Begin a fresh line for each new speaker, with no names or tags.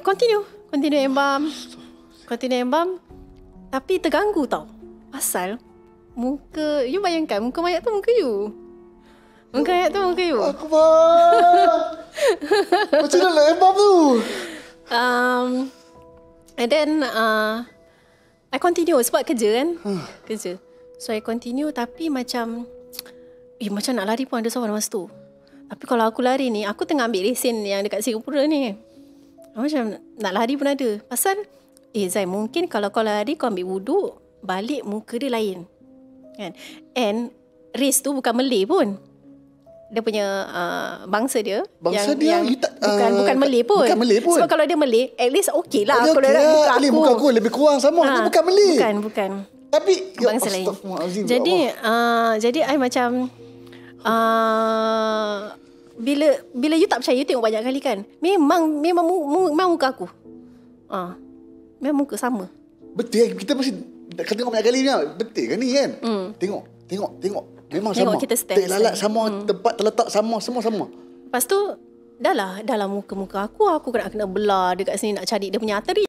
Continue embam. Tapi terganggu tau. Pasal muka, you bayangkan muka mayat tu muka you. Muka mayat tu muka you.
Aku faham. Macam mana lah embam tu?
And then I continue sebab kerja kan. Kerja. So I continue tapi macam macam nak lari pun ada soalan masa tu. Tapi kalau aku lari ni, aku tengah ambil lesen yang dekat Singapura ni. Macam nak lari pun ada. Pasal Zai, mungkin kalau kau lari kau ambil wuduk, balik muka dia lain kan. And race tu bukan Malay pun. Dia punya bangsa dia bukan Malay pun. Sebab kalau dia Malay, at least okey lah. Kalau
okay, muka aku lebih kurang sama. Bukan Malay.
Bukan.
Tapi
bangsa lain. Jadi I macam bila you tak percaya, you tengok banyak kali kan. Memang muka aku. Memang muka sama.
Betul, kita mesti tengok banyak kali ni. Betul kan ni kan? Tengok. Memang
tengok
sama.
Kita stand
lalat sama, tempat terletak sama, semua sama.
Lepas tu dah lah muka-muka aku kena belah dekat sini nak cari dia punya artery.